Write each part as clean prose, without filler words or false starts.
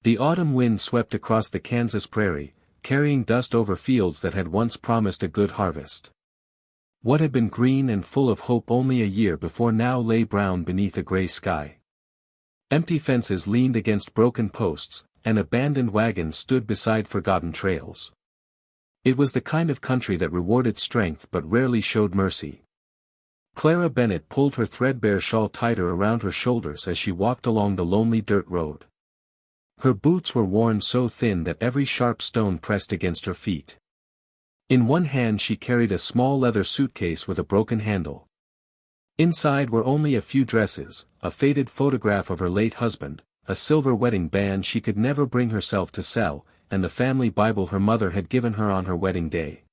The autumn wind swept across the Kansas prairie, carrying dust over fields that had once promised a good harvest. What had been green and full of hope only a year before now lay brown beneath a gray sky. Empty fences leaned against broken posts, and abandoned wagons stood beside forgotten trails. It was the kind of country that rewarded strength but rarely showed mercy. Clara Bennett pulled her threadbare shawl tighter around her shoulders as she walked along the lonely dirt road. Her boots were worn so thin that every sharp stone pressed against her feet. In one hand she carried a small leather suitcase with a broken handle. Inside were only a few dresses, a faded photograph of her late husband, a silver wedding band she could never bring herself to sell, and the family Bible her mother had given her on her wedding day.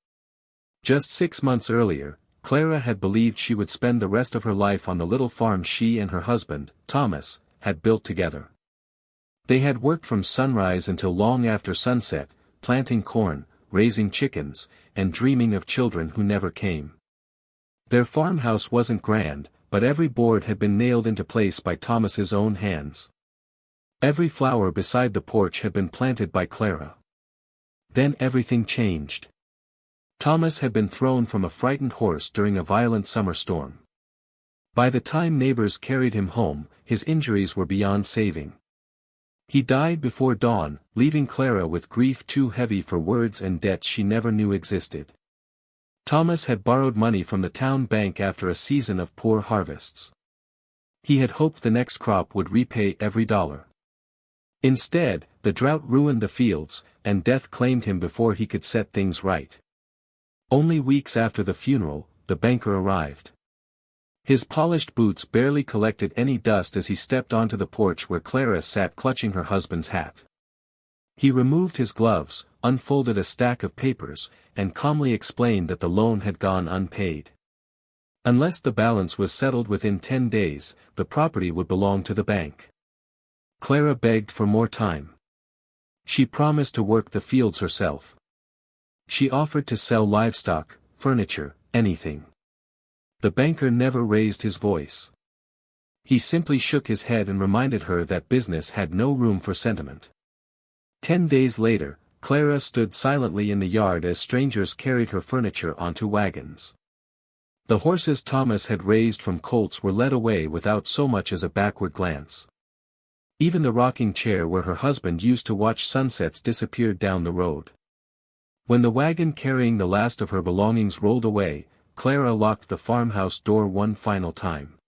Just 6 months earlier, Clara had believed she would spend the rest of her life on the little farm she and her husband, Thomas, had built together. They had worked from sunrise until long after sunset, planting corn, raising chickens, and dreaming of children who never came. Their farmhouse wasn't grand, but every board had been nailed into place by Thomas's own hands. Every flower beside the porch had been planted by Clara. Then everything changed. Thomas had been thrown from a frightened horse during a violent summer storm. By the time neighbors carried him home, his injuries were beyond saving. He died before dawn, leaving Clara with grief too heavy for words and debts she never knew existed. Thomas had borrowed money from the town bank after a season of poor harvests. He had hoped the next crop would repay every dollar. Instead, the drought ruined the fields, and death claimed him before he could set things right. Only weeks after the funeral, the banker arrived. His polished boots barely collected any dust as he stepped onto the porch where Clara sat clutching her husband's hat. He removed his gloves, unfolded a stack of papers, and calmly explained that the loan had gone unpaid. Unless the balance was settled within 10 days, the property would belong to the bank. Clara begged for more time. She promised to work the fields herself. She offered to sell livestock, furniture, anything. The banker never raised his voice. He simply shook his head and reminded her that business had no room for sentiment. 10 days later, Clara stood silently in the yard as strangers carried her furniture onto wagons. The horses Thomas had raised from colts were led away without so much as a backward glance. Even the rocking chair where her husband used to watch sunsets disappeared down the road. When the wagon carrying the last of her belongings rolled away, Clara locked the farmhouse door one final time.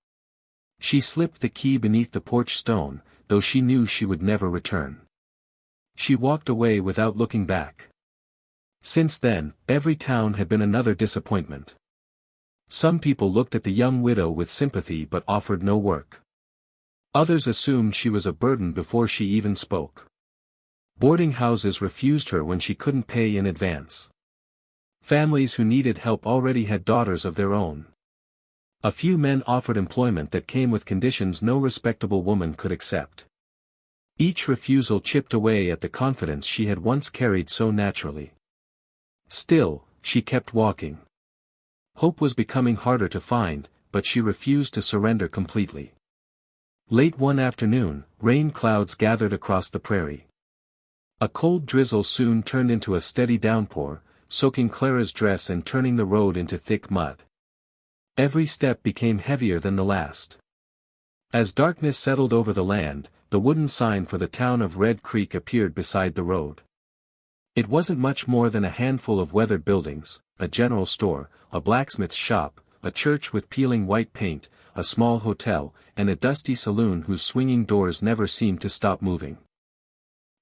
She slipped the key beneath the porch stone, though she knew she would never return. She walked away without looking back. Since then, every town had been another disappointment. Some people looked at the young widow with sympathy but offered no work. Others assumed she was a burden before she even spoke. Boarding houses refused her when she couldn't pay in advance. Families who needed help already had daughters of their own. A few men offered employment that came with conditions no respectable woman could accept. Each refusal chipped away at the confidence she had once carried so naturally. Still, she kept walking. Hope was becoming harder to find, but she refused to surrender completely. Late one afternoon, rain clouds gathered across the prairie. A cold drizzle soon turned into a steady downpour, soaking Clara's dress and turning the road into thick mud. Every step became heavier than the last. As darkness settled over the land, the wooden sign for the town of Red Creek appeared beside the road. It wasn't much more than a handful of weathered buildings, a general store, a blacksmith's shop, a church with peeling white paint, a small hotel, and a dusty saloon whose swinging doors never seemed to stop moving.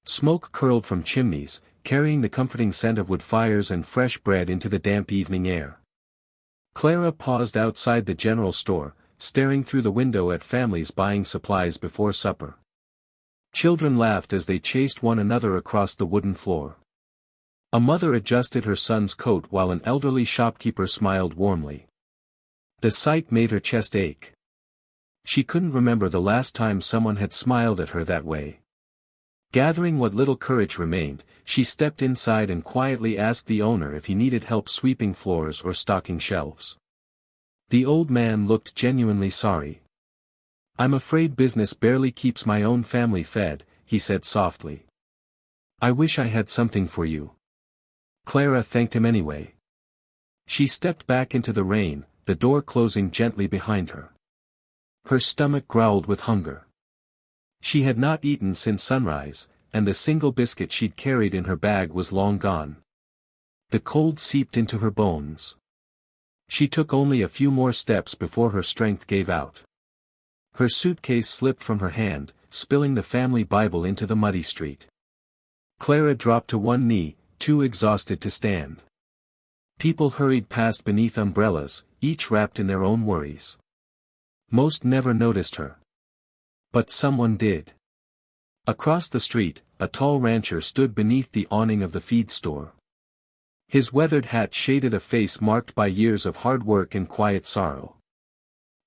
Smoke curled from chimneys, carrying the comforting scent of wood fires and fresh bread into the damp evening air. Clara paused outside the general store, staring through the window at families buying supplies before supper. Children laughed as they chased one another across the wooden floor. A mother adjusted her son's coat while an elderly shopkeeper smiled warmly. The sight made her chest ache. She couldn't remember the last time someone had smiled at her that way. Gathering what little courage remained, she stepped inside and quietly asked the owner if he needed help sweeping floors or stocking shelves. The old man looked genuinely sorry. "I'm afraid business barely keeps my own family fed," he said softly. I wish I had something for you. Clara thanked him anyway. She stepped back into the rain, the door closing gently behind her. Her stomach growled with hunger. She had not eaten since sunrise, and the single biscuit she'd carried in her bag was long gone. The cold seeped into her bones. She took only a few more steps before her strength gave out. Her suitcase slipped from her hand, spilling the family Bible into the muddy street. Clara dropped to one knee, too exhausted to stand. People hurried past beneath umbrellas, each wrapped in their own worries. Most never noticed her. But someone did. Across the street, a tall rancher stood beneath the awning of the feed store. His weathered hat shaded a face marked by years of hard work and quiet sorrow.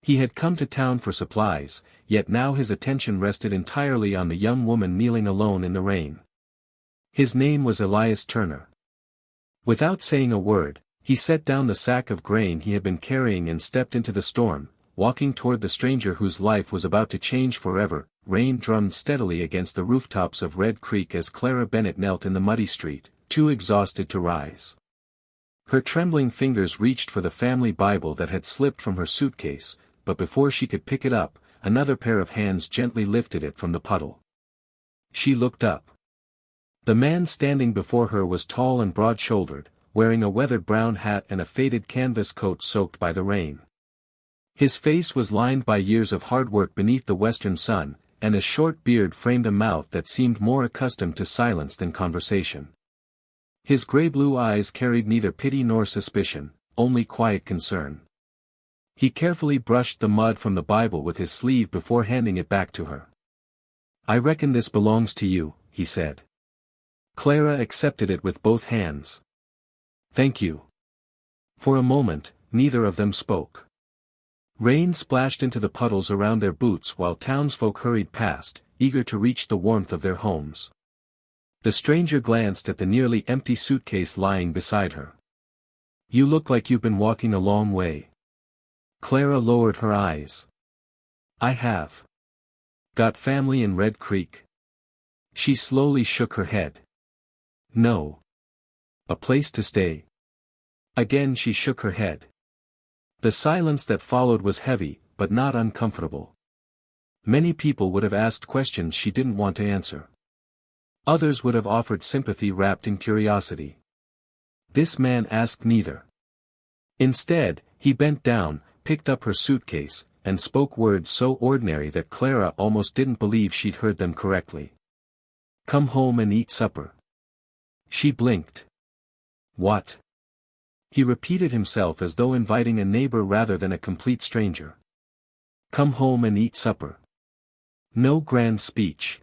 He had come to town for supplies, yet now his attention rested entirely on the young woman kneeling alone in the rain. His name was Elias Turner. Without saying a word, he set down the sack of grain he had been carrying and stepped into the storm, walking toward the stranger whose life was about to change forever. Rain drummed steadily against the rooftops of Red Creek as Clara Bennett knelt in the muddy street, too exhausted to rise. Her trembling fingers reached for the family Bible that had slipped from her suitcase, but before she could pick it up, another pair of hands gently lifted it from the puddle. She looked up. The man standing before her was tall and broad-shouldered, wearing a weathered brown hat and a faded canvas coat soaked by the rain. His face was lined by years of hard work beneath the western sun, and a short beard framed a mouth that seemed more accustomed to silence than conversation. His gray-blue eyes carried neither pity nor suspicion, only quiet concern. He carefully brushed the mud from the Bible with his sleeve before handing it back to her. "I reckon this belongs to you," he said. Clara accepted it with both hands. "Thank you." For a moment, neither of them spoke. Rain splashed into the puddles around their boots while townsfolk hurried past, eager to reach the warmth of their homes. The stranger glanced at the nearly empty suitcase lying beside her. "You look like you've been walking a long way." Clara lowered her eyes. "I have. Got family in Red Creek?" She slowly shook her head. "No. A place to stay?" Again she shook her head. The silence that followed was heavy, but not uncomfortable. Many people would have asked questions she didn't want to answer. Others would have offered sympathy wrapped in curiosity. This man asked neither. Instead, he bent down, picked up her suitcase, and spoke words so ordinary that Clara almost didn't believe she'd heard them correctly. "Come home and eat supper." She blinked. "What?" He repeated himself as though inviting a neighbor rather than a complete stranger. "Come home and eat supper." No grand speech.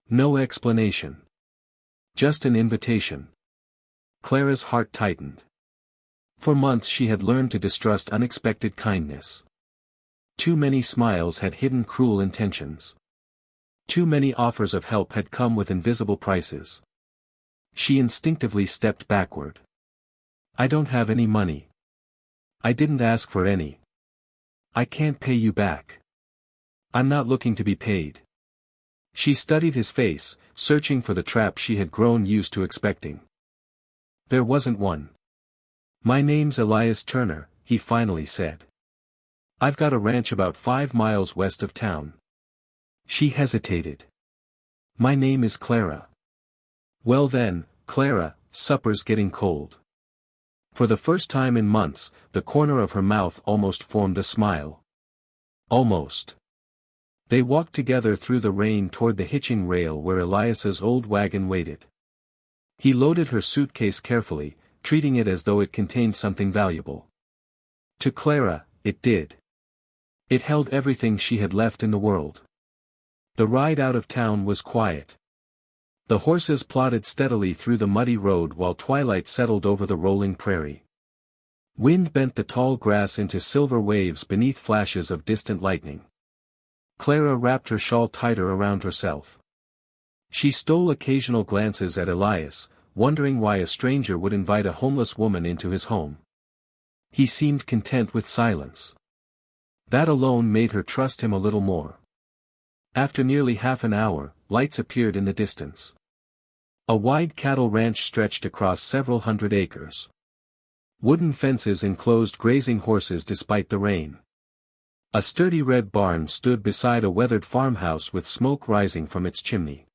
No explanation. Just an invitation. Clara's heart tightened. For months she had learned to distrust unexpected kindness. Too many smiles had hidden cruel intentions. Too many offers of help had come with invisible prices. She instinctively stepped backward. "I don't have any money. I didn't ask for any. I can't pay you back. I'm not looking to be paid." She studied his face, searching for the trap she had grown used to expecting. There wasn't one. "My name's Elias Turner," he finally said. "I've got a ranch about 5 miles west of town." She hesitated. "My name is Clara." "Well then, Clara, supper's getting cold." For the first time in months, the corner of her mouth almost formed a smile. Almost. They walked together through the rain toward the hitching rail where Elias's old wagon waited. He loaded her suitcase carefully, treating it as though it contained something valuable. To Clara, it did. It held everything she had left in the world. The ride out of town was quiet. The horses plodded steadily through the muddy road while twilight settled over the rolling prairie. Wind bent the tall grass into silver waves beneath flashes of distant lightning. Clara wrapped her shawl tighter around herself. She stole occasional glances at Elias, wondering why a stranger would invite a homeless woman into his home. He seemed content with silence. That alone made her trust him a little more. After nearly half an hour, lights appeared in the distance. A wide cattle ranch stretched across several hundred acres. Wooden fences enclosed grazing horses despite the rain. A sturdy red barn stood beside a weathered farmhouse with smoke rising from its chimney.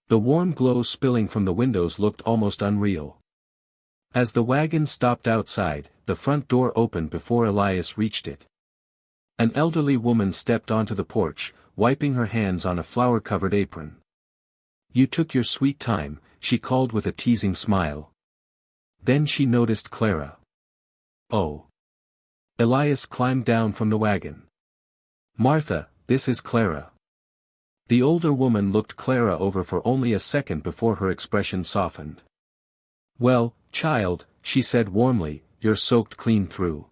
The warm glow spilling from the windows looked almost unreal. As the wagon stopped outside, the front door opened before Elias reached it. An elderly woman stepped onto the porch, wiping her hands on a flour-covered apron. "You took your sweet time," she called with a teasing smile. Then she noticed Clara. "Oh." Elias climbed down from the wagon. "Martha, this is Clara." The older woman looked Clara over for only a second before her expression softened. "Well, child," she said warmly, "you're soaked clean through."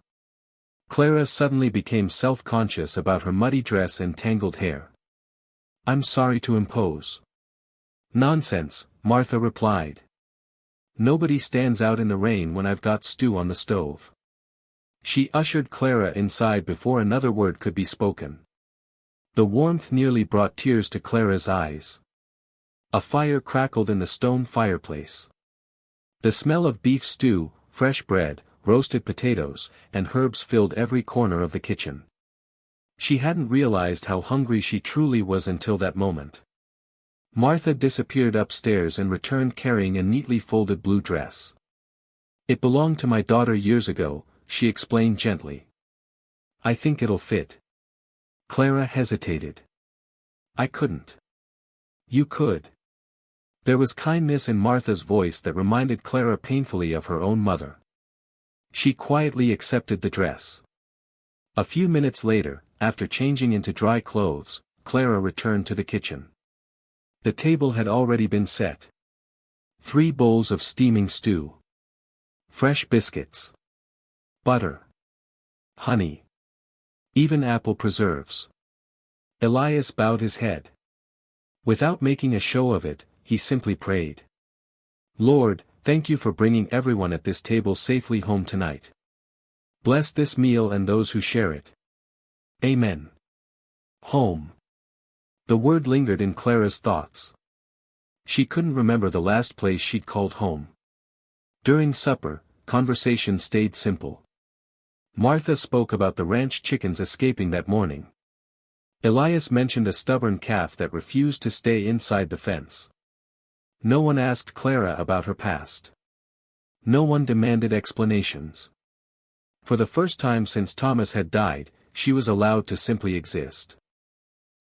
Clara suddenly became self-conscious about her muddy dress and tangled hair. "I'm sorry to impose." "Nonsense," Martha replied. "Nobody stands out in the rain when I've got stew on the stove." She ushered Clara inside before another word could be spoken. The warmth nearly brought tears to Clara's eyes. A fire crackled in the stone fireplace. The smell of beef stew, fresh bread, roasted potatoes, and herbs filled every corner of the kitchen. She hadn't realized how hungry she truly was until that moment. Martha disappeared upstairs and returned carrying a neatly folded blue dress. "It belonged to my daughter years ago," she explained gently. "I think it'll fit." Clara hesitated. "I couldn't." "You could." There was kindness in Martha's voice that reminded Clara painfully of her own mother. She quietly accepted the dress. A few minutes later, after changing into dry clothes, Clara returned to the kitchen. The table had already been set. 3 bowls of steaming stew. Fresh biscuits. Butter. Honey. Even apple preserves. Elias bowed his head. Without making a show of it, he simply prayed. "Lord, thank you for bringing everyone at this table safely home tonight. Bless this meal and those who share it. Amen." Home. The word lingered in Clara's thoughts. She couldn't remember the last place she'd called home. During supper, conversation stayed simple. Martha spoke about the ranch chickens escaping that morning. Elias mentioned a stubborn calf that refused to stay inside the fence. No one asked Clara about her past. No one demanded explanations. For the first time since Thomas had died, she was allowed to simply exist.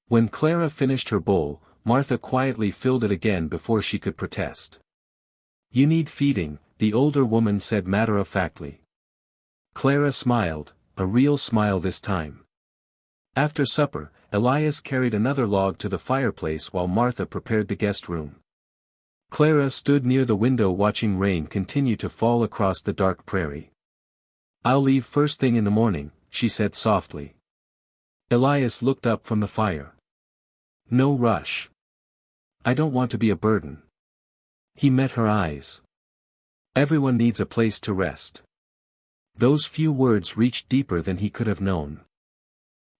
When Clara finished her bowl, Martha quietly filled it again before she could protest. "You need feeding," the older woman said matter-of-factly. Clara smiled, a real smile this time. After supper, Elias carried another log to the fireplace while Martha prepared the guest room. Clara stood near the window watching rain continue to fall across the dark prairie. "I'll leave first thing in the morning," she said softly. Elias looked up from the fire. "No rush. I don't want to be a burden." He met her eyes. "Everyone needs a place to rest." Those few words reached deeper than he could have known.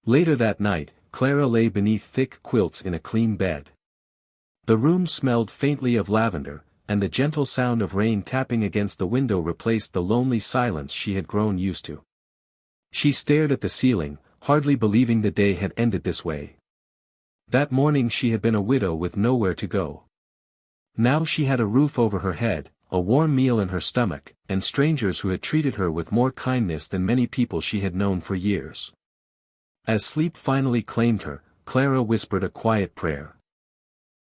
Later that night, Clara lay beneath thick quilts in a clean bed. The room smelled faintly of lavender, and the gentle sound of rain tapping against the window replaced the lonely silence she had grown used to. She stared at the ceiling, hardly believing the day had ended this way. That morning she had been a widow with nowhere to go. Now she had a roof over her head, a warm meal in her stomach, and strangers who had treated her with more kindness than many people she had known for years. As sleep finally claimed her, Clara whispered a quiet prayer.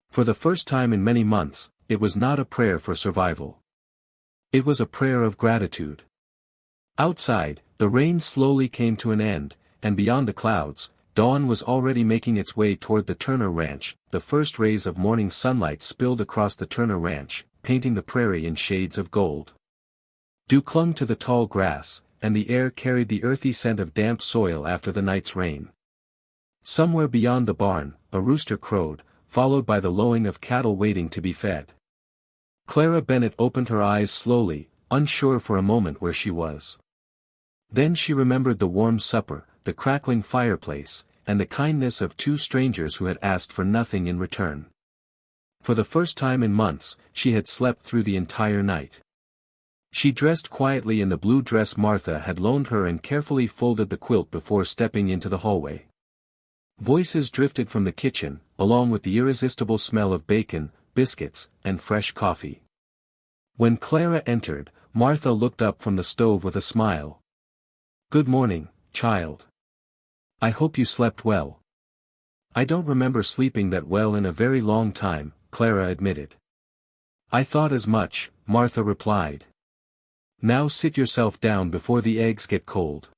For the first time in many months, it was not a prayer for survival. It was a prayer of gratitude. Outside, the rain slowly came to an end, and beyond the clouds, dawn was already making its way toward the Turner Ranch. The first rays of morning sunlight spilled across the Turner Ranch, painting the prairie in shades of gold. Dew clung to the tall grass, and the air carried the earthy scent of damp soil after the night's rain. Somewhere beyond the barn, a rooster crowed, followed by the lowing of cattle waiting to be fed. Clara Bennett opened her eyes slowly, unsure for a moment where she was. Then she remembered the warm supper, the crackling fireplace, and the kindness of 2 strangers who had asked for nothing in return. For the first time in months, she had slept through the entire night. She dressed quietly in the blue dress Martha had loaned her and carefully folded the quilt before stepping into the hallway. Voices drifted from the kitchen, along with the irresistible smell of bacon, biscuits, and fresh coffee. When Clara entered, Martha looked up from the stove with a smile. "Good morning, child. I hope you slept well." "I don't remember sleeping that well in a very long time," Clara admitted. "I thought as much," Martha replied. "Now sit yourself down before the eggs get cold."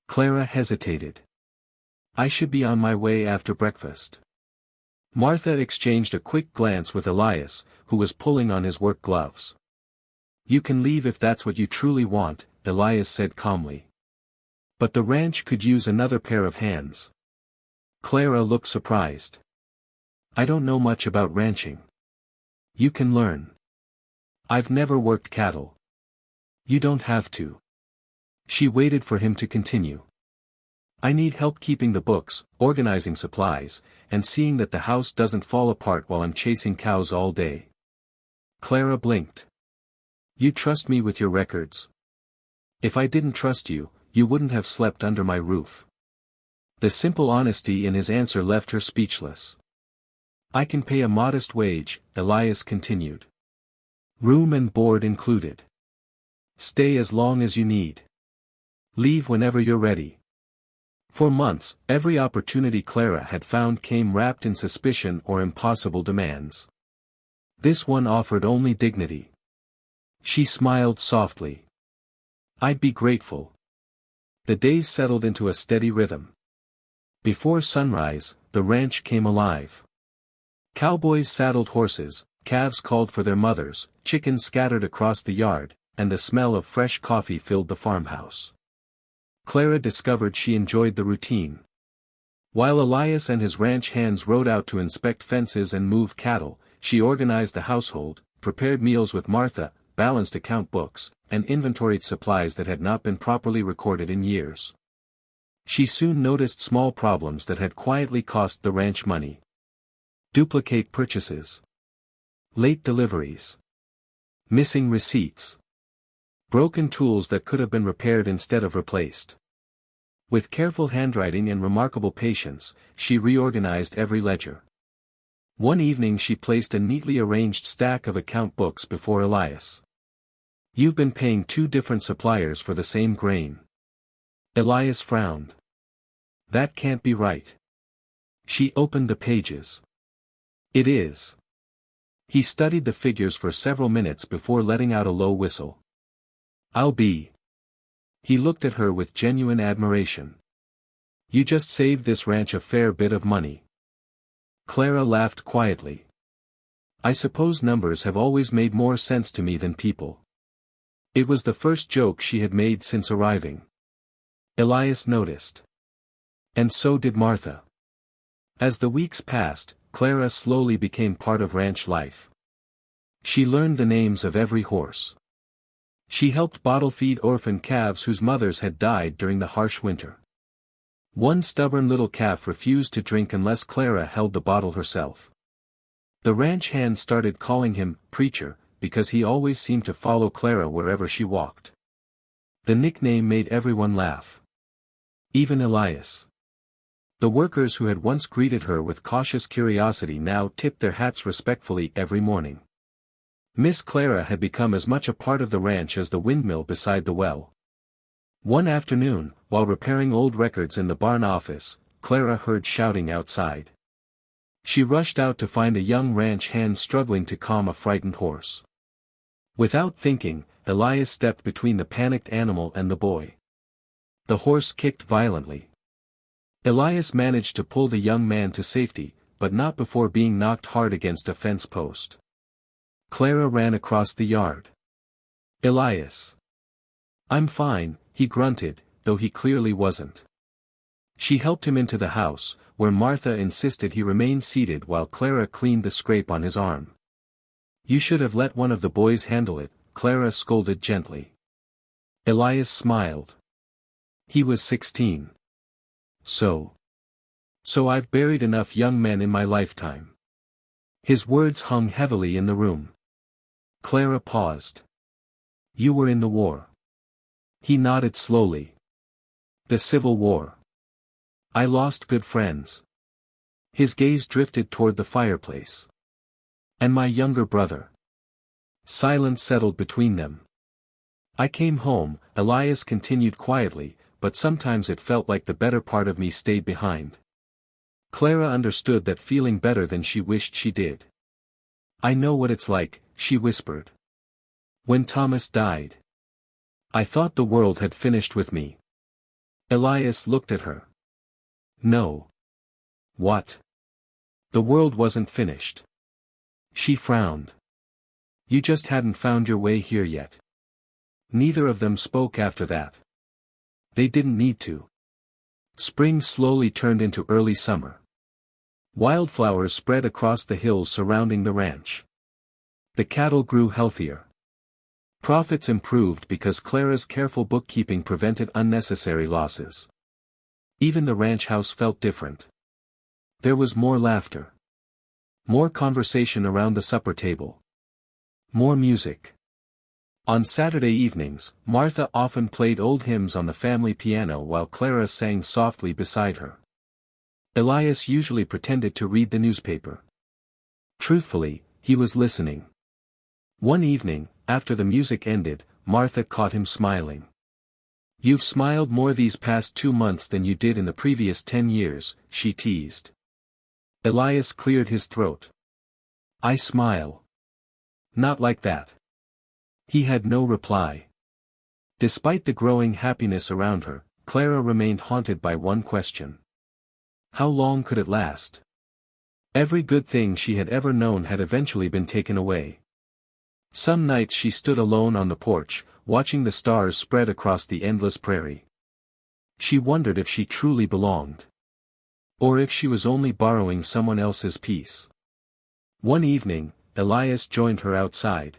Clara hesitated. "I should be on my way after breakfast." Martha exchanged a quick glance with Elias, who was pulling on his work gloves. "You can leave if that's what you truly want," Elias said calmly. "But the ranch could use another pair of hands." Clara looked surprised. "I don't know much about ranching." "You can learn. I've never worked cattle." "You don't have to." She waited for him to continue. "I need help keeping the books, organizing supplies, and seeing that the house doesn't fall apart while I'm chasing cows all day." Clara blinked. "You trust me with your records?" "If I didn't trust you, you wouldn't have slept under my roof." The simple honesty in his answer left her speechless. "I can pay a modest wage," Elias continued. "Room and board included. Stay as long as you need. Leave whenever you're ready." For months, every opportunity Clara had found came wrapped in suspicion or impossible demands. This one offered only dignity. She smiled softly. "I'd be grateful." The days settled into a steady rhythm. Before sunrise, the ranch came alive. Cowboys saddled horses, calves called for their mothers, chickens scattered across the yard, and the smell of fresh coffee filled the farmhouse. Clara discovered she enjoyed the routine. While Elias and his ranch hands rode out to inspect fences and move cattle, she organized the household, prepared meals with Martha, balanced account books, and inventoried supplies that had not been properly recorded in years. She soon noticed small problems that had quietly cost the ranch money. Duplicate purchases. Late deliveries. Missing receipts. Broken tools that could have been repaired instead of replaced. With careful handwriting and remarkable patience, she reorganized every ledger. One evening she placed a neatly arranged stack of account books before Elias. "You've been paying two different suppliers for the same grain." Elias frowned. "That can't be right." She opened the pages. "It is." He studied the figures for several minutes before letting out a low whistle. "I'll be." He looked at her with genuine admiration. "You just saved this ranch a fair bit of money." Clara laughed quietly. "I suppose numbers have always made more sense to me than people." It was the first joke she had made since arriving. Elias noticed. And so did Martha. As the weeks passed, Clara slowly became part of ranch life. She learned the names of every horse. She helped bottle-feed orphan calves whose mothers had died during the harsh winter. One stubborn little calf refused to drink unless Clara held the bottle herself. The ranch hands started calling him "Preacher," because he always seemed to follow Clara wherever she walked. The nickname made everyone laugh. Even Elias. The workers who had once greeted her with cautious curiosity now tipped their hats respectfully every morning. Miss Clara had become as much a part of the ranch as the windmill beside the well. One afternoon, while repairing old records in the barn office, Clara heard shouting outside. She rushed out to find a young ranch hand struggling to calm a frightened horse. Without thinking, Elias stepped between the panicked animal and the boy. The horse kicked violently. Elias managed to pull the young man to safety, but not before being knocked hard against a fence post. Clara ran across the yard. "Elias." "I'm fine," he grunted, though he clearly wasn't. She helped him into the house, where Martha insisted he remain seated while Clara cleaned the scrape on his arm. "You should have let one of the boys handle it," Clara scolded gently. Elias smiled. He was 16. So I've buried enough young men in my lifetime. His words hung heavily in the room. Clara paused. You were in the war. He nodded slowly. The Civil War. I lost good friends. His gaze drifted toward the fireplace. And my younger brother. Silence settled between them. I came home, Elias continued quietly, but sometimes it felt like the better part of me stayed behind. Clara understood that feeling better than she wished she did. I know what it's like, she whispered. When Thomas died. I thought the world had finished with me. Elias looked at her. No. What? The world wasn't finished. She frowned. You just hadn't found your way here yet. Neither of them spoke after that. They didn't need to. Spring slowly turned into early summer. Wildflowers spread across the hills surrounding the ranch. The cattle grew healthier. Profits improved because Clara's careful bookkeeping prevented unnecessary losses. Even the ranch house felt different. There was more laughter. More conversation around the supper table. More music. On Saturday evenings, Martha often played old hymns on the family piano while Clara sang softly beside her. Elias usually pretended to read the newspaper. Truthfully, he was listening. One evening, after the music ended, Martha caught him smiling. You've smiled more these past 2 months than you did in the previous 10 years, she teased. Elias cleared his throat. I smile. Not like that. He had no reply. Despite the growing happiness around her, Clara remained haunted by one question. How long could it last? Every good thing she had ever known had eventually been taken away. Some nights she stood alone on the porch, watching the stars spread across the endless prairie. She wondered if she truly belonged. Or if she was only borrowing someone else's peace. One evening, Elias joined her outside.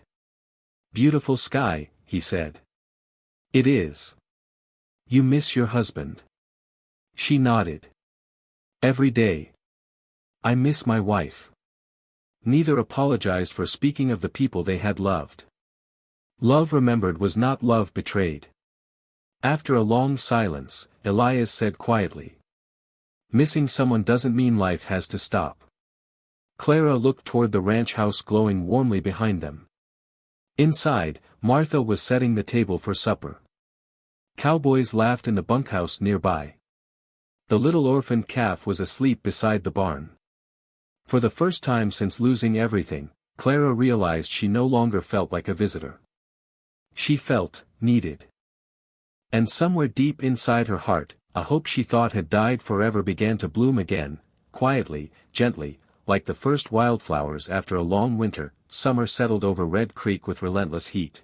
Beautiful sky, he said. It is. You miss your husband? She nodded. Every day. I miss my wife. Neither apologized for speaking of the people they had loved. Love remembered was not love betrayed. After a long silence, Elias said quietly. Missing someone doesn't mean life has to stop. Clara looked toward the ranch house glowing warmly behind them. Inside, Martha was setting the table for supper. Cowboys laughed in the bunkhouse nearby. The little orphaned calf was asleep beside the barn. For the first time since losing everything, Clara realized she no longer felt like a visitor. She felt needed. And somewhere deep inside her heart, a hope she thought had died forever began to bloom again, quietly, gently, like the first wildflowers after a long winter. Summer settled over Red Creek with relentless heat.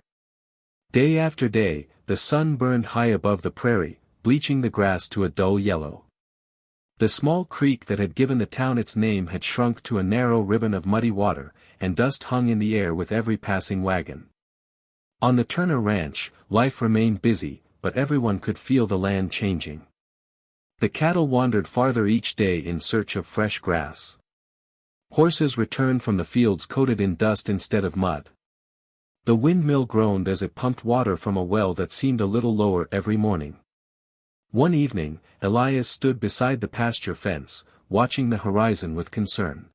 Day after day, the sun burned high above the prairie, bleaching the grass to a dull yellow. The small creek that had given the town its name had shrunk to a narrow ribbon of muddy water, and dust hung in the air with every passing wagon. On the Turner Ranch, life remained busy, but everyone could feel the land changing. The cattle wandered farther each day in search of fresh grass. Horses returned from the fields coated in dust instead of mud. The windmill groaned as it pumped water from a well that seemed a little lower every morning. One evening, Elias stood beside the pasture fence, watching the horizon with concern.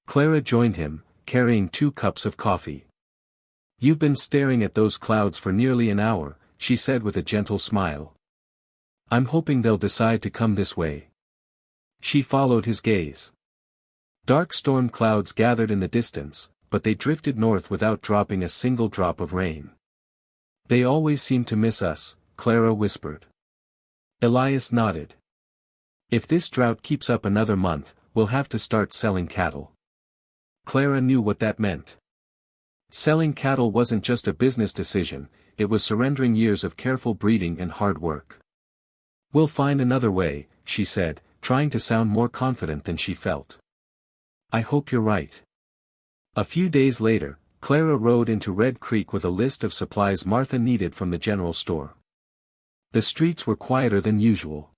Clara joined him, carrying 2 cups of coffee. You've been staring at those clouds for nearly an hour, she said with a gentle smile. I'm hoping they'll decide to come this way. She followed his gaze. Dark storm clouds gathered in the distance, but they drifted north without dropping a single drop of rain. They always seem to miss us, Clara whispered. Elias nodded. If this drought keeps up another month, we'll have to start selling cattle. Clara knew what that meant. Selling cattle wasn't just a business decision, it was surrendering years of careful breeding and hard work. We'll find another way, she said, trying to sound more confident than she felt. I hope you're right. A few days later, Clara rode into Red Creek with a list of supplies Martha needed from the general store. The streets were quieter than usual.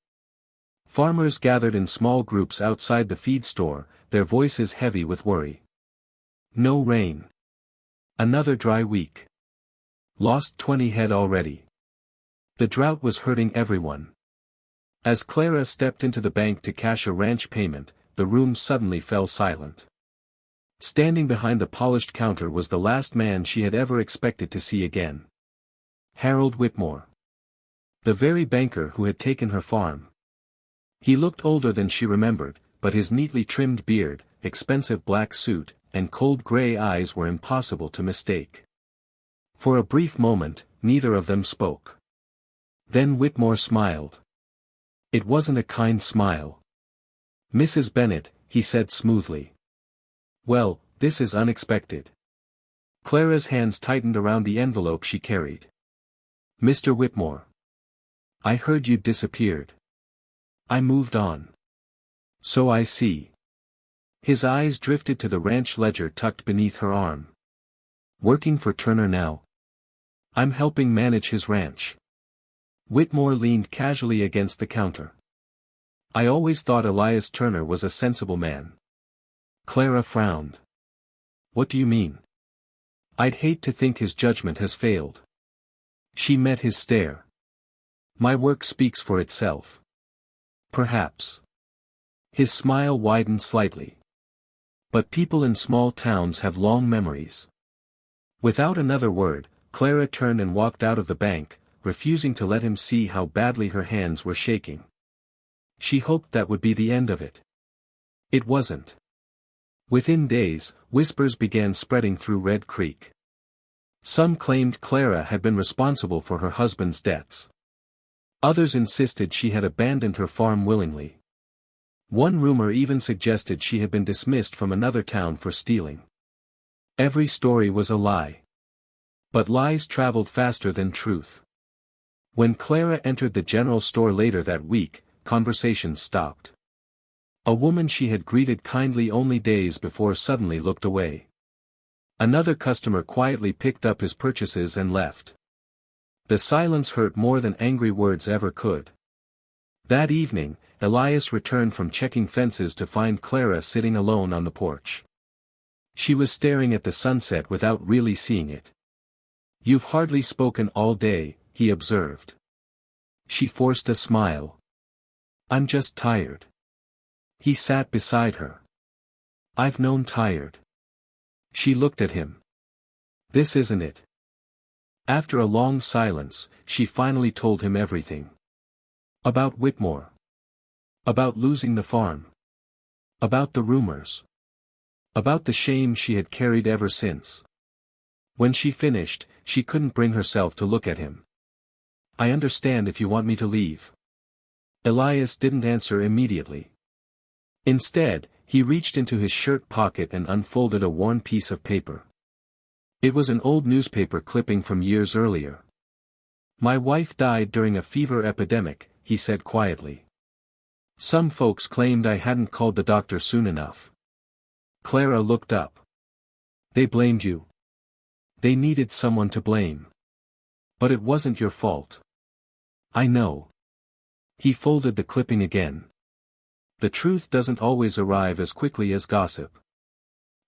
Farmers gathered in small groups outside the feed store, their voices heavy with worry. No rain. Another dry week. Lost 20 head already. The drought was hurting everyone. As Clara stepped into the bank to cash a ranch payment, the room suddenly fell silent. Standing behind the polished counter was the last man she had ever expected to see again. Harold Whitmore. The very banker who had taken her farm. He looked older than she remembered, but his neatly trimmed beard, expensive black suit, and cold gray eyes were impossible to mistake. For a brief moment, neither of them spoke. Then Whitmore smiled. It wasn't a kind smile. "Mrs. Bennet," he said smoothly. "Well, this is unexpected." Clara's hands tightened around the envelope she carried. "Mr. Whitmore. I heard you'd disappeared. I moved on." "So I see." His eyes drifted to the ranch ledger tucked beneath her arm. "Working for Turner now?" "I'm helping manage his ranch." Whitmore leaned casually against the counter. "I always thought Elias Turner was a sensible man." Clara frowned. "What do you mean?" "I'd hate to think his judgment has failed." She met his stare. "My work speaks for itself." "Perhaps." His smile widened slightly. "But people in small towns have long memories." Without another word, Clara turned and walked out of the bank, refusing to let him see how badly her hands were shaking. She hoped that would be the end of it. It wasn't. Within days, whispers began spreading through Red Creek. Some claimed Clara had been responsible for her husband's debts. Others insisted she had abandoned her farm willingly. One rumor even suggested she had been dismissed from another town for stealing. Every story was a lie. But lies traveled faster than truth. When Clara entered the general store later that week, conversations stopped. A woman she had greeted kindly only days before suddenly looked away. Another customer quietly picked up his purchases and left. The silence hurt more than angry words ever could. That evening, Elias returned from checking fences to find Clara sitting alone on the porch. She was staring at the sunset without really seeing it. "You've hardly spoken all day," he observed. She forced a smile. "I'm just tired." He sat beside her. "I've known tired." She looked at him. "This isn't it." After a long silence, she finally told him everything. About Whitmore. About losing the farm. About the rumors. About the shame she had carried ever since. When she finished, she couldn't bring herself to look at him. "I understand if you want me to leave." Elias didn't answer immediately. Instead, he reached into his shirt pocket and unfolded a worn piece of paper. It was an old newspaper clipping from years earlier. "My wife died during a fever epidemic," he said quietly. "Some folks claimed I hadn't called the doctor soon enough." Clara looked up. "They blamed you." "They needed someone to blame. But it wasn't your fault." "I know." He folded the clipping again. The truth doesn't always arrive as quickly as gossip.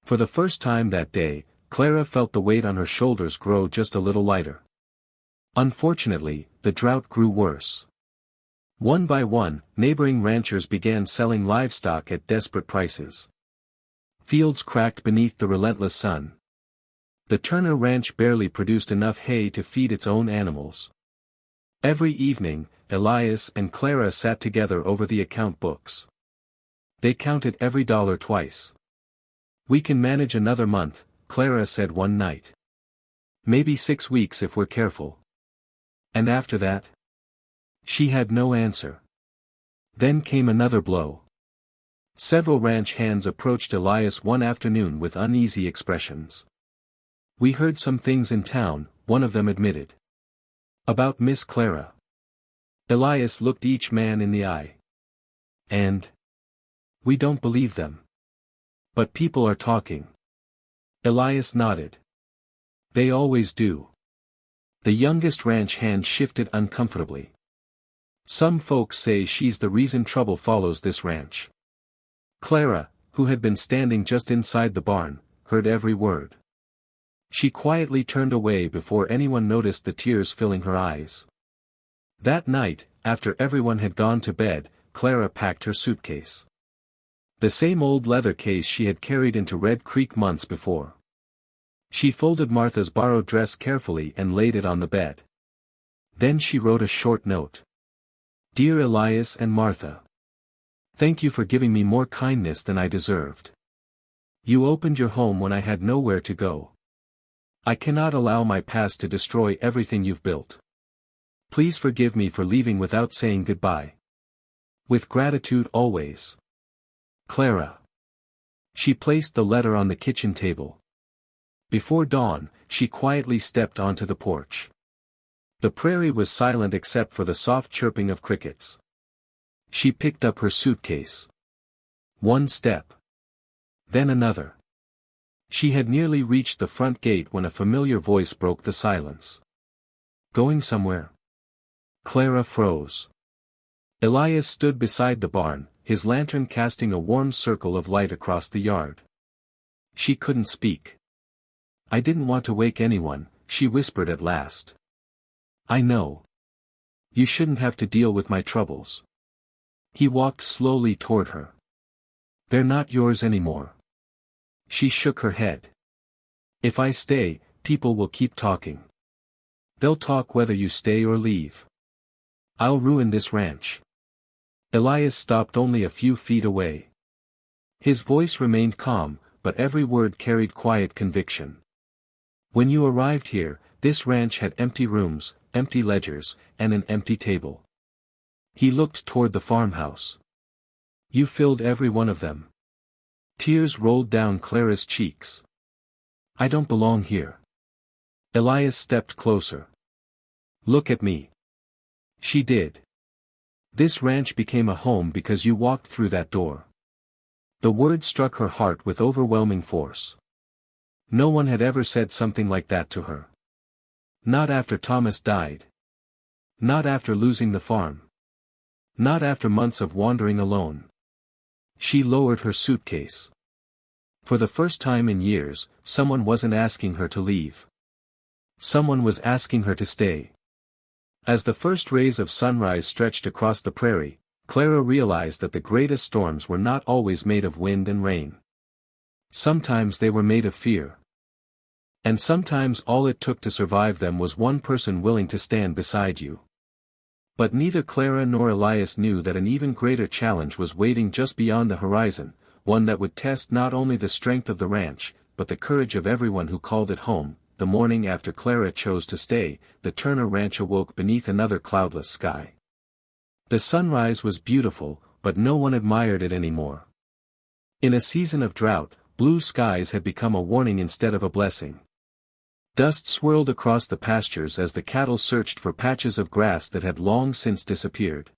For the first time that day, Clara felt the weight on her shoulders grow just a little lighter. Unfortunately, the drought grew worse. One by one, neighboring ranchers began selling livestock at desperate prices. Fields cracked beneath the relentless sun. The Turner Ranch barely produced enough hay to feed its own animals. Every evening, Elias and Clara sat together over the account books. They counted every dollar twice. "We can manage another month," Clara said one night. "Maybe 6 weeks if we're careful." "And after that?" She had no answer. Then came another blow. Several ranch hands approached Elias one afternoon with uneasy expressions. "We heard some things in town," one of them admitted. "About Miss Clara." Elias looked each man in the eye. "And?" "We don't believe them. But people are talking." Elias nodded. "They always do." The youngest ranch hand shifted uncomfortably. "Some folks say she's the reason trouble follows this ranch." Clara, who had been standing just inside the barn, heard every word. She quietly turned away before anyone noticed the tears filling her eyes. That night, after everyone had gone to bed, Clara packed her suitcase. The same old leather case she had carried into Red Creek months before. She folded Martha's borrowed dress carefully and laid it on the bed. Then she wrote a short note. Dear Elias and Martha. Thank you for giving me more kindness than I deserved. You opened your home when I had nowhere to go. I cannot allow my past to destroy everything you've built. Please forgive me for leaving without saying goodbye. With gratitude always. Clara. She placed the letter on the kitchen table. Before dawn, she quietly stepped onto the porch. The prairie was silent except for the soft chirping of crickets. She picked up her suitcase. One step. Then another. She had nearly reached the front gate when a familiar voice broke the silence. Going somewhere? Clara froze. Elias stood beside the barn, his lantern casting a warm circle of light across the yard. She couldn't speak. I didn't want to wake anyone, she whispered at last. I know. You shouldn't have to deal with my troubles. He walked slowly toward her. They're not yours anymore. She shook her head. If I stay, people will keep talking. They'll talk whether you stay or leave. I'll ruin this ranch. Elias stopped only a few feet away. His voice remained calm, but every word carried quiet conviction. When you arrived here, this ranch had empty rooms, empty ledgers, and an empty table. He looked toward the farmhouse. You filled every one of them. Tears rolled down Clara's cheeks. I don't belong here. Elias stepped closer. Look at me. She did. This ranch became a home because you walked through that door. The word struck her heart with overwhelming force. No one had ever said something like that to her. Not after Thomas died. Not after losing the farm. Not after months of wandering alone. She lowered her suitcase. For the first time in years, someone wasn't asking her to leave. Someone was asking her to stay. As the first rays of sunrise stretched across the prairie, Clara realized that the greatest storms were not always made of wind and rain. Sometimes they were made of fear. And sometimes all it took to survive them was one person willing to stand beside you. But neither Clara nor Elias knew that an even greater challenge was waiting just beyond the horizon, one that would test not only the strength of the ranch, but the courage of everyone who called it home. The morning after Clara chose to stay, the Turner Ranch awoke beneath another cloudless sky. The sunrise was beautiful, but no one admired it anymore. In a season of drought, blue skies had become a warning instead of a blessing. Dust swirled across the pastures as the cattle searched for patches of grass that had long since disappeared.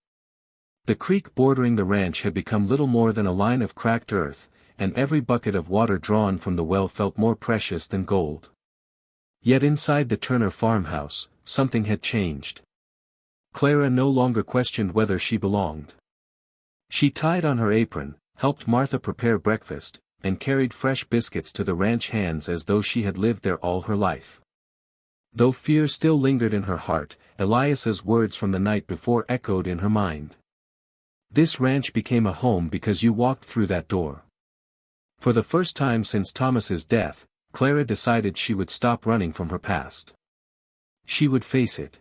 The creek bordering the ranch had become little more than a line of cracked earth, and every bucket of water drawn from the well felt more precious than gold. Yet inside the Turner farmhouse, something had changed. Clara no longer questioned whether she belonged. She tied on her apron, helped Martha prepare breakfast, and carried fresh biscuits to the ranch hands as though she had lived there all her life. Though fear still lingered in her heart, Elias's words from the night before echoed in her mind. This ranch became a home because you walked through that door. For the first time since Thomas's death, Clara decided she would stop running from her past. She would face it.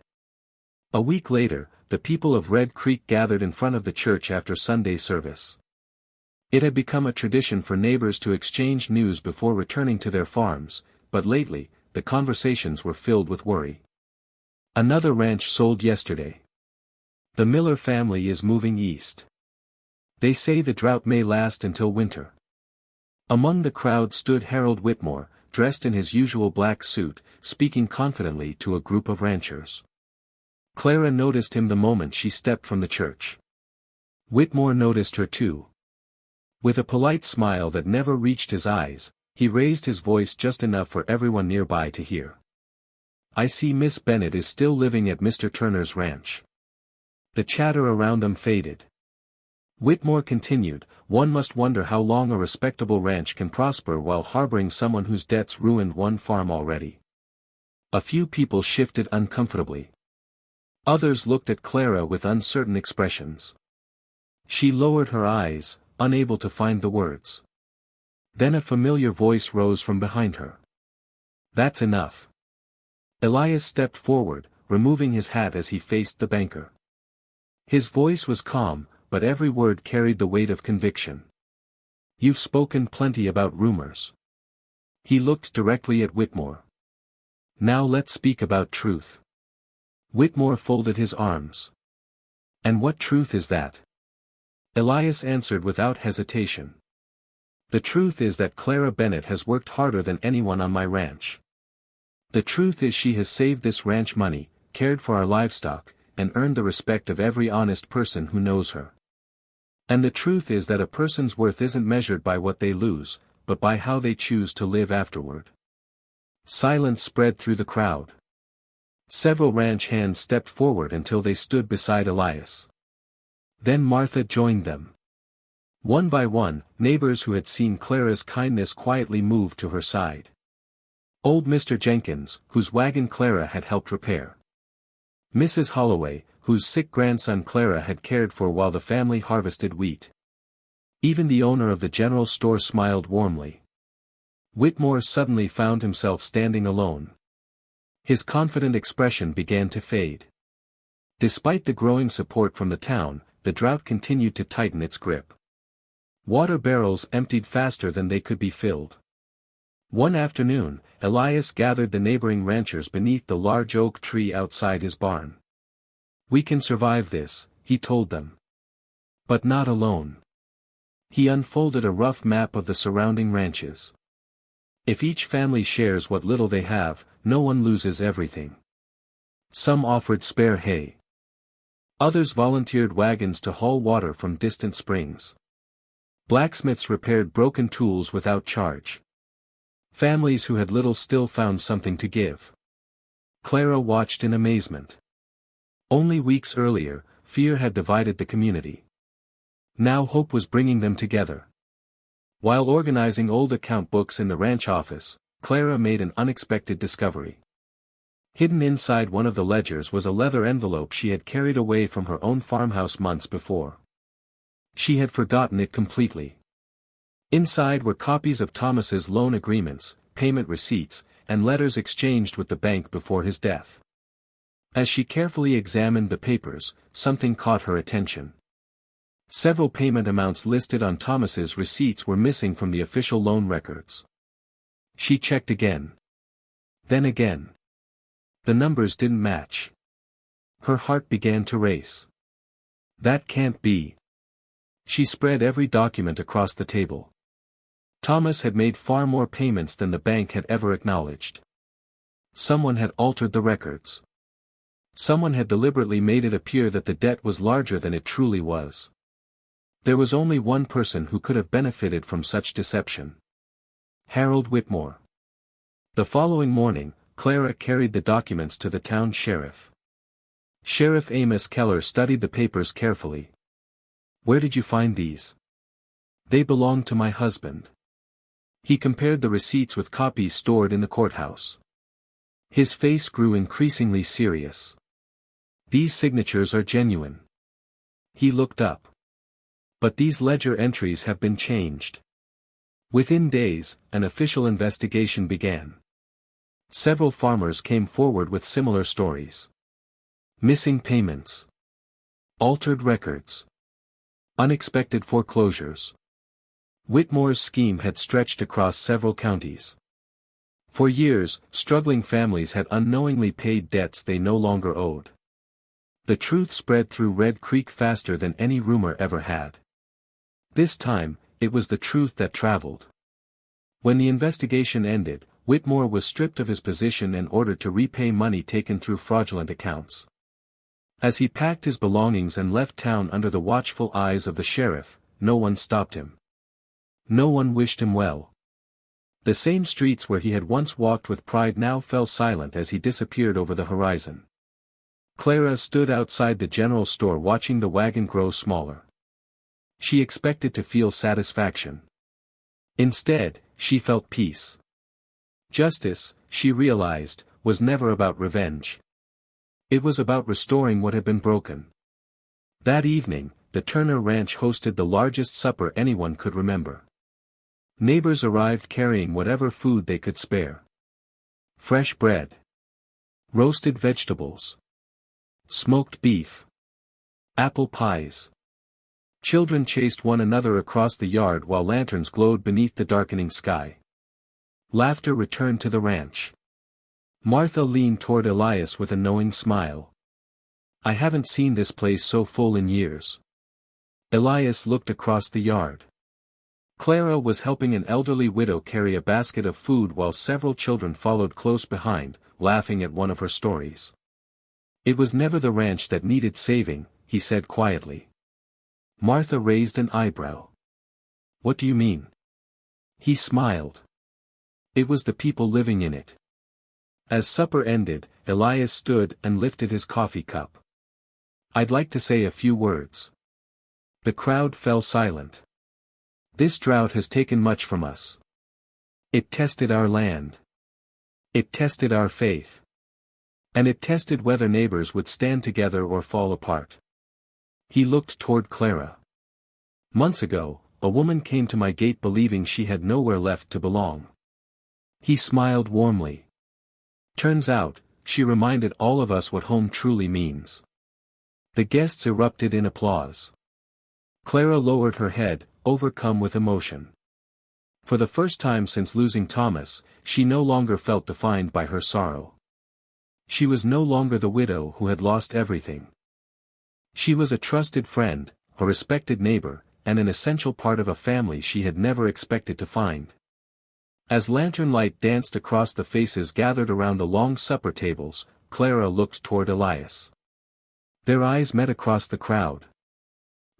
A week later, the people of Red Creek gathered in front of the church after Sunday service. It had become a tradition for neighbors to exchange news before returning to their farms, but lately, the conversations were filled with worry. Another ranch sold yesterday. The Miller family is moving east. They say the drought may last until winter. Among the crowd stood Harold Whitmore, dressed in his usual black suit, speaking confidently to a group of ranchers. Clara noticed him the moment she stepped from the church. Whitmore noticed her too. With a polite smile that never reached his eyes, he raised his voice just enough for everyone nearby to hear. I see Miss Bennett is still living at Mr. Turner's ranch. The chatter around them faded. Whitmore continued, "One must wonder how long a respectable ranch can prosper while harboring someone whose debts ruined one farm already." A few people shifted uncomfortably. Others looked at Clara with uncertain expressions. She lowered her eyes, unable to find the words. Then a familiar voice rose from behind her. "That's enough." Elias stepped forward, removing his hat as he faced the banker. His voice was calm, but every word carried the weight of conviction. "You've spoken plenty about rumors." He looked directly at Whitmore. "Now let's speak about truth." Whitmore folded his arms. "And what truth is that?" Elias answered without hesitation. "The truth is that Clara Bennett has worked harder than anyone on my ranch. The truth is she has saved this ranch money, cared for our livestock, and earned the respect of every honest person who knows her. And the truth is that a person's worth isn't measured by what they lose, but by how they choose to live afterward." Silence spread through the crowd. Several ranch hands stepped forward until they stood beside Elias. Then Martha joined them. One by one, neighbors who had seen Clara's kindness quietly moved to her side. Old Mr. Jenkins, whose wagon Clara had helped repair. Mrs. Holloway, whose sick grandson Clara had cared for while the family harvested wheat. Even the owner of the general store smiled warmly. Whitmore suddenly found himself standing alone. His confident expression began to fade. Despite the growing support from the town, the drought continued to tighten its grip. Water barrels emptied faster than they could be filled. One afternoon, Elias gathered the neighboring ranchers beneath the large oak tree outside his barn. "We can survive this," he told them. "But not alone." He unfolded a rough map of the surrounding ranches. "If each family shares what little they have, no one loses everything." Some offered spare hay. Others volunteered wagons to haul water from distant springs. Blacksmiths repaired broken tools without charge. Families who had little still found something to give. Clara watched in amazement. Only weeks earlier, fear had divided the community. Now hope was bringing them together. While organizing old account books in the ranch office, Clara made an unexpected discovery. Hidden inside one of the ledgers was a leather envelope she had carried away from her own farmhouse months before. She had forgotten it completely. Inside were copies of Thomas's loan agreements, payment receipts, and letters exchanged with the bank before his death. As she carefully examined the papers, something caught her attention. Several payment amounts listed on Thomas's receipts were missing from the official loan records. She checked again. Then again. The numbers didn't match. Her heart began to race. That can't be. She spread every document across the table. Thomas had made far more payments than the bank had ever acknowledged. Someone had altered the records. Someone had deliberately made it appear that the debt was larger than it truly was. There was only one person who could have benefited from such deception. Harold Whitmore. The following morning, Clara carried the documents to the town sheriff. Sheriff Amos Keller studied the papers carefully. "Where did you find these?" "They belong to my husband." He compared the receipts with copies stored in the courthouse. His face grew increasingly serious. "These signatures are genuine." He looked up. "But these ledger entries have been changed." Within days, an official investigation began. Several farmers came forward with similar stories. Missing payments. Altered records. Unexpected foreclosures. Whitmore's scheme had stretched across several counties. For years, struggling families had unknowingly paid debts they no longer owed. The truth spread through Red Creek faster than any rumor ever had. This time, it was the truth that traveled. When the investigation ended, Whitmore was stripped of his position and ordered to repay money taken through fraudulent accounts. As he packed his belongings and left town under the watchful eyes of the sheriff, no one stopped him. No one wished him well. The same streets where he had once walked with pride now fell silent as he disappeared over the horizon. Clara stood outside the general store watching the wagon grow smaller. She expected to feel satisfaction. Instead, she felt peace. Justice, she realized, was never about revenge. It was about restoring what had been broken. That evening, the Turner Ranch hosted the largest supper anyone could remember. Neighbors arrived carrying whatever food they could spare. Fresh bread. Roasted vegetables. Smoked beef. Apple pies. Children chased one another across the yard while lanterns glowed beneath the darkening sky. Laughter returned to the ranch. Martha leaned toward Elias with a knowing smile. I haven't seen this place so full in years. Elias looked across the yard. Clara was helping an elderly widow carry a basket of food while several children followed close behind, laughing at one of her stories. It was never the ranch that needed saving, he said quietly. Martha raised an eyebrow. What do you mean? He smiled. It was the people living in it. As supper ended, Elias stood and lifted his coffee cup. I'd like to say a few words. The crowd fell silent. This drought has taken much from us. It tested our land. It tested our faith. And it tested whether neighbors would stand together or fall apart. He looked toward Clara. Months ago, a woman came to my gate believing she had nowhere left to belong. He smiled warmly. Turns out, she reminded all of us what home truly means. The guests erupted in applause. Clara lowered her head, overcome with emotion. For the first time since losing Thomas, she no longer felt defined by her sorrow. She was no longer the widow who had lost everything. She was a trusted friend, a respected neighbor, and an essential part of a family she had never expected to find. As lantern light danced across the faces gathered around the long supper tables, Clara looked toward Elias. Their eyes met across the crowd.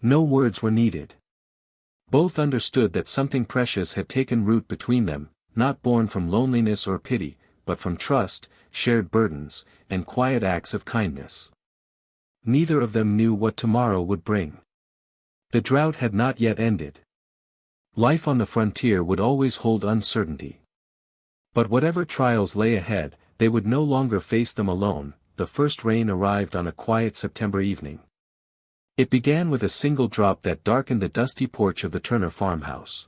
No words were needed. Both understood that something precious had taken root between them, not born from loneliness or pity, but from trust, shared burdens, and quiet acts of kindness. Neither of them knew what tomorrow would bring. The drought had not yet ended. Life on the frontier would always hold uncertainty. But whatever trials lay ahead, they would no longer face them alone. The first rain arrived on a quiet September evening. It began with a single drop that darkened the dusty porch of the Turner farmhouse.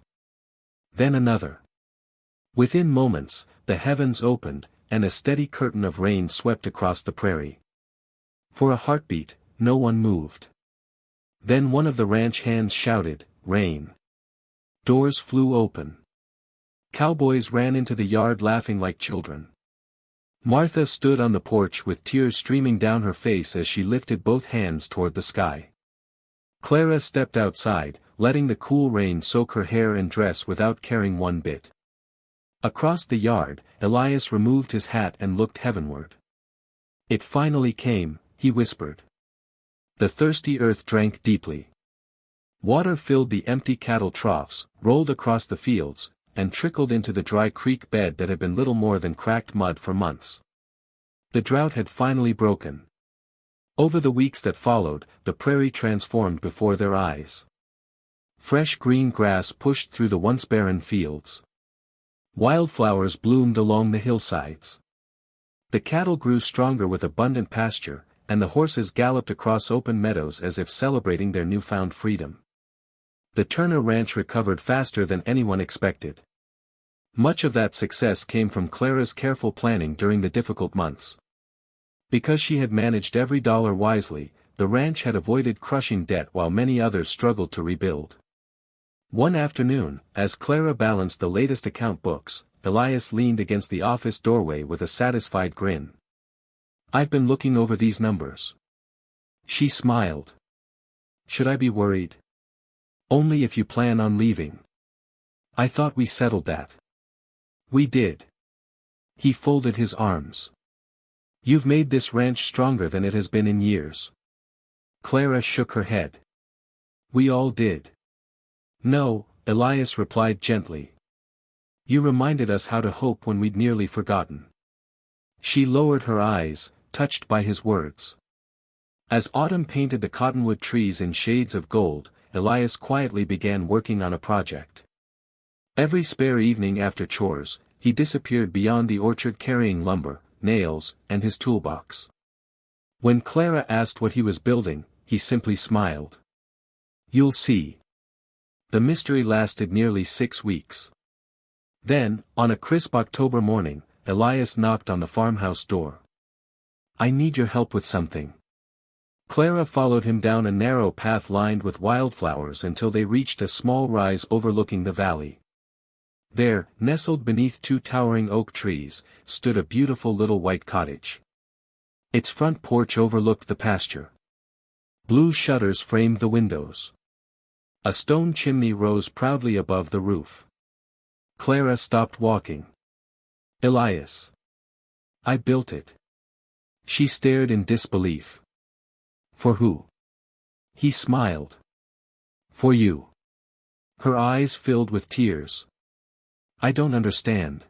Then another. Within moments, the heavens opened, and a steady curtain of rain swept across the prairie. For a heartbeat, no one moved. Then one of the ranch hands shouted, "Rain!" Doors flew open. Cowboys ran into the yard laughing like children. Martha stood on the porch with tears streaming down her face as she lifted both hands toward the sky. Clara stepped outside, letting the cool rain soak her hair and dress without caring one bit. Across the yard, Elias removed his hat and looked heavenward. It finally came, he whispered. The thirsty earth drank deeply. Water filled the empty cattle troughs, rolled across the fields, and trickled into the dry creek bed that had been little more than cracked mud for months. The drought had finally broken. Over the weeks that followed, the prairie transformed before their eyes. Fresh green grass pushed through the once barren fields. Wildflowers bloomed along the hillsides. The cattle grew stronger with abundant pasture, and the horses galloped across open meadows as if celebrating their newfound freedom. The Turner Ranch recovered faster than anyone expected. Much of that success came from Clara's careful planning during the difficult months. Because she had managed every dollar wisely, the ranch had avoided crushing debt while many others struggled to rebuild. One afternoon, as Clara balanced the latest account books, Elias leaned against the office doorway with a satisfied grin. I've been looking over these numbers. She smiled. Should I be worried? Only if you plan on leaving. I thought we settled that. We did. He folded his arms. You've made this ranch stronger than it has been in years. Clara shook her head. We all did. No, Elias replied gently. You reminded us how to hope when we'd nearly forgotten. She lowered her eyes, touched by his words. As autumn painted the cottonwood trees in shades of gold, Elias quietly began working on a project. Every spare evening after chores, he disappeared beyond the orchard carrying lumber, nails, and his toolbox. When Clara asked what he was building, he simply smiled. "You'll see." The mystery lasted nearly 6 weeks. Then, on a crisp October morning, Elias knocked on the farmhouse door. "I need your help with something." Clara followed him down a narrow path lined with wildflowers until they reached a small rise overlooking the valley. There, nestled beneath 2 towering oak trees, stood a beautiful little white cottage. Its front porch overlooked the pasture. Blue shutters framed the windows. A stone chimney rose proudly above the roof. Clara stopped walking. "Elias. I built it." She stared in disbelief. "For who?" He smiled. "For you." Her eyes filled with tears. "I don't understand.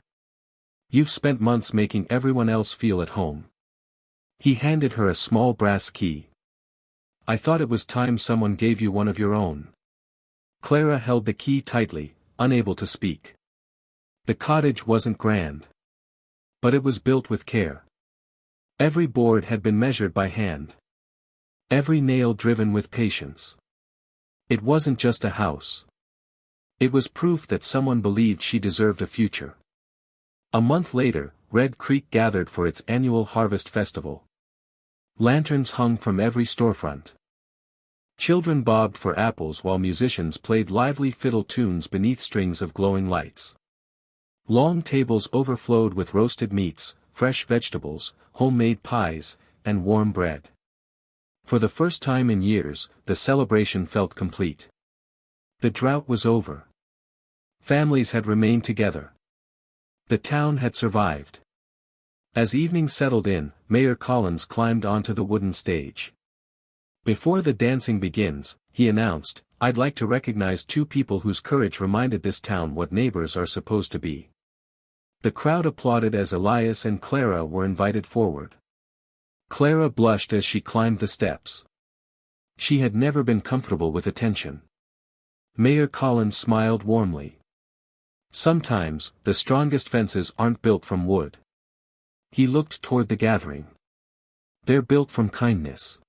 You've spent months making everyone else feel at home." He handed her a small brass key. "I thought it was time someone gave you one of your own." Clara held the key tightly, unable to speak. The cottage wasn't grand. But it was built with care. Every board had been measured by hand. Every nail driven with patience. It wasn't just a house. It was proof that someone believed she deserved a future. A month later, Red Creek gathered for its annual harvest festival. Lanterns hung from every storefront. Children bobbed for apples while musicians played lively fiddle tunes beneath strings of glowing lights. Long tables overflowed with roasted meats, fresh vegetables, homemade pies, and warm bread. For the first time in years, the celebration felt complete. The drought was over. Families had remained together. The town had survived. As evening settled in, Mayor Collins climbed onto the wooden stage. "Before the dancing begins," he announced, "I'd like to recognize 2 people whose courage reminded this town what neighbors are supposed to be." The crowd applauded as Elias and Clara were invited forward. Clara blushed as she climbed the steps. She had never been comfortable with attention. Mayor Collins smiled warmly. "Sometimes, the strongest fences aren't built from wood." He looked toward the gathering. "They're built from kindness."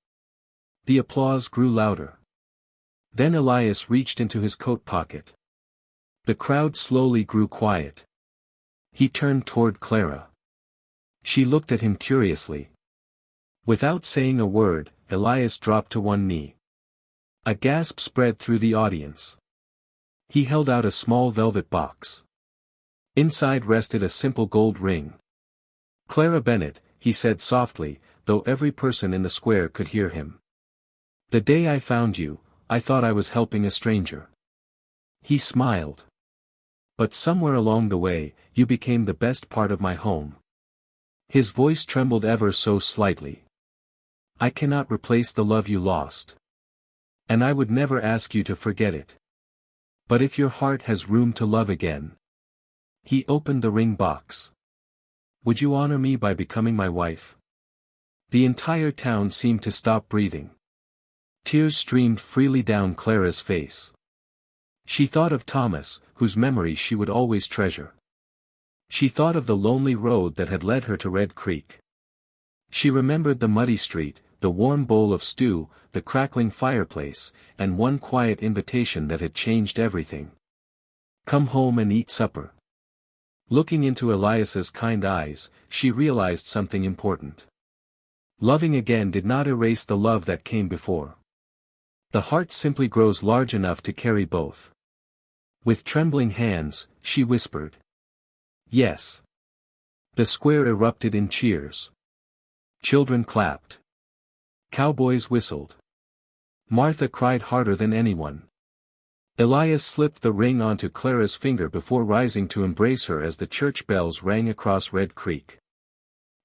The applause grew louder. Then Elias reached into his coat pocket. The crowd slowly grew quiet. He turned toward Clara. She looked at him curiously. Without saying a word, Elias dropped to one knee. A gasp spread through the audience. He held out a small velvet box. Inside rested a simple gold ring. "Clara Bennett," he said softly, though every person in the square could hear him. "The day I found you, I thought I was helping a stranger." He smiled. "But somewhere along the way, you became the best part of my home." His voice trembled ever so slightly. "I cannot replace the love you lost. And I would never ask you to forget it. But if your heart has room to love again." He opened the ring box. "Would you honor me by becoming my wife?" The entire town seemed to stop breathing. Tears streamed freely down Clara's face. She thought of Thomas, whose memory she would always treasure. She thought of the lonely road that had led her to Red Creek. She remembered the muddy street, the warm bowl of stew, the crackling fireplace, and one quiet invitation that had changed everything. "Come home and eat supper." Looking into Elias's kind eyes, she realized something important. Loving again did not erase the love that came before. The heart simply grows large enough to carry both. With trembling hands, she whispered, "Yes." The square erupted in cheers. Children clapped. Cowboys whistled. Martha cried harder than anyone. Elias slipped the ring onto Clara's finger before rising to embrace her as the church bells rang across Red Creek.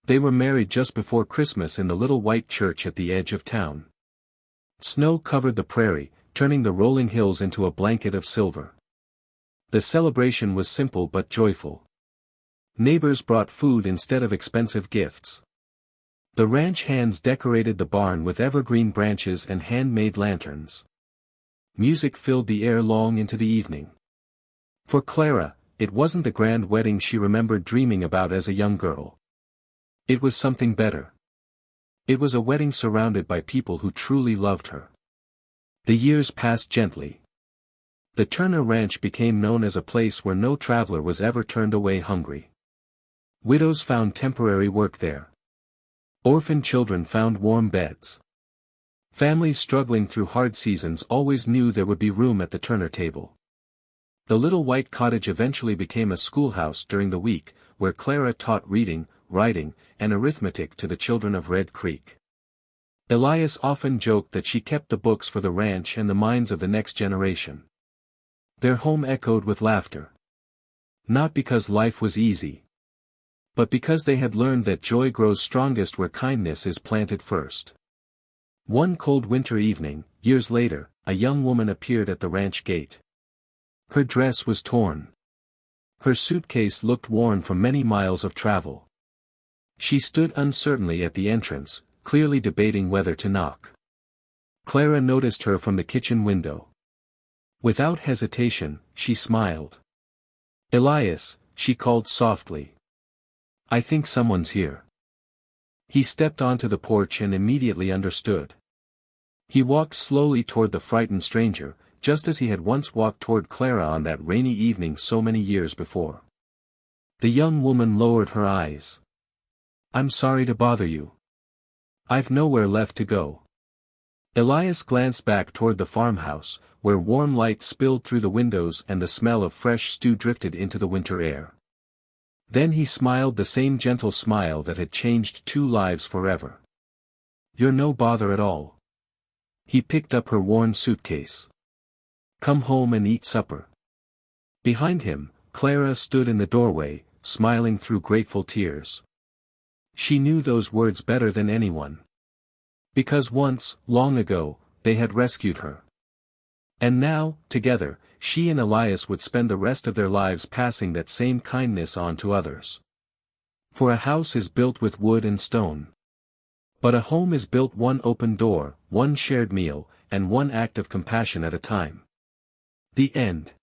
They were married just before Christmas in the little white church at the edge of town. Snow covered the prairie, turning the rolling hills into a blanket of silver. The celebration was simple but joyful. Neighbors brought food instead of expensive gifts. The ranch hands decorated the barn with evergreen branches and handmade lanterns. Music filled the air long into the evening. For Clara, it wasn't the grand wedding she remembered dreaming about as a young girl. It was something better. It was a wedding surrounded by people who truly loved her. The years passed gently. The Turner Ranch became known as a place where no traveler was ever turned away hungry. Widows found temporary work there. Orphan children found warm beds. Families struggling through hard seasons always knew there would be room at the Turner table. The little white cottage eventually became a schoolhouse during the week, where Clara taught reading, writing, and arithmetic to the children of Red Creek. Elias often joked that she kept the books for the ranch and the minds of the next generation. Their home echoed with laughter. Not because life was easy, but because they had learned that joy grows strongest where kindness is planted first. One cold winter evening, years later, a young woman appeared at the ranch gate. Her dress was torn. Her suitcase looked worn from many miles of travel. She stood uncertainly at the entrance, clearly debating whether to knock. Clara noticed her from the kitchen window. Without hesitation, she smiled. "Elias," she called softly. "I think someone's here." He stepped onto the porch and immediately understood. He walked slowly toward the frightened stranger, just as he had once walked toward Clara on that rainy evening so many years before. The young woman lowered her eyes. "I'm sorry to bother you. I've nowhere left to go." Elias glanced back toward the farmhouse, where warm light spilled through the windows and the smell of fresh stew drifted into the winter air. Then he smiled the same gentle smile that had changed two lives forever. "You're no bother at all." He picked up her worn suitcase. "Come home and eat supper." Behind him, Clara stood in the doorway, smiling through grateful tears. She knew those words better than anyone. Because once, long ago, they had rescued her. And now, together, she and Elias would spend the rest of their lives passing that same kindness on to others. For a house is built with wood and stone. But a home is built one open door, one shared meal, and one act of compassion at a time. The end.